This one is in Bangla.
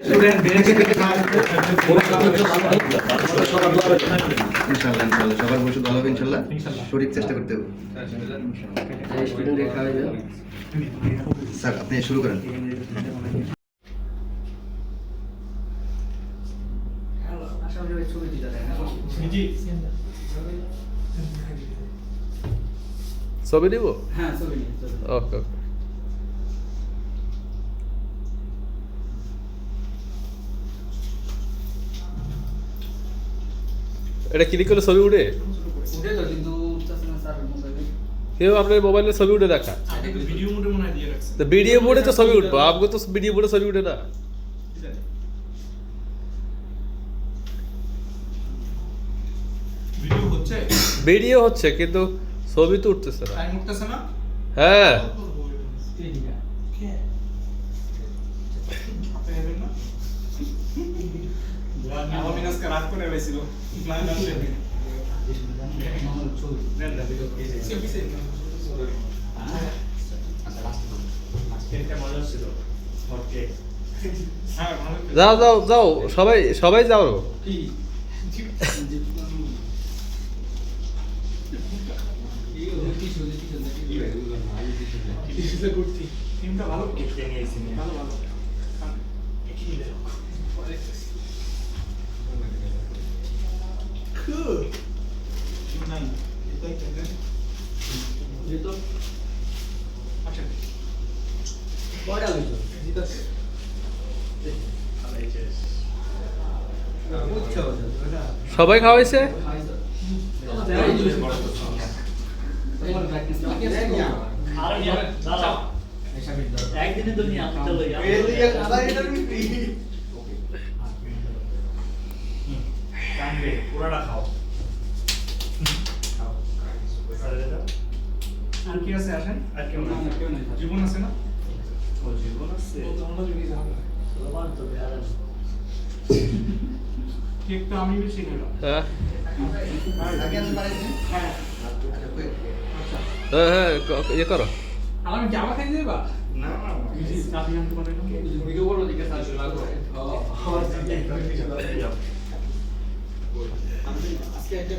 ইনশাআল্লাহ সবার ভবিষ্যৎ ভালো হবে ইনশাআল্লাহ। সঠিক চেষ্টা করতে হবে। স্যার আপনি শুরু করেন। ছবি দিব? হ্যাঁ ছবি নিয়ে ওকে ওকে। এটা ক্লিক করলে ছবি উঠে? উঠে তো কিন্তু উঠতেছে না স্যার মোবাইলে। কেউ আপনার মোবাইলে ছবি উঠে দেখা? ভিডিও মোডে মনে হয় দিয়ে রাখছে। তো ভিডিও মোডে তো ছবি উঠবো, আপনাকে তো ভিডিও মোডে ছবি উঠে না। ভিডিও হচ্ছে? ভিডিও হচ্ছে কিন্তু ছবি তো উঠতেছে না। টাইম উঠতেছে না? হ্যাঁ রাত করে এসেছিল যাও যাও যাও, সবাই সবাই যাও। টিমটা ভালো সবাই খাওয়াইছে? একদিনে তো নিয়ে আমি চলে পুরাটা খাও। আর কি আছে আসেন? আর কেউ না, জীবন আছে না? ও জীবন আছে। সবার তো বেহারা। কেকটা আমি বেশি খেলাম। হ্যাঁ হ্যাঁ হ্যাঁ হ্যাঁ ইয়ে করো। আমি জামা খাই দেবা? না না চাবি আনতে পারে না? ভিডিও বড় দিকে স্যার লাগবে। আজকে একটা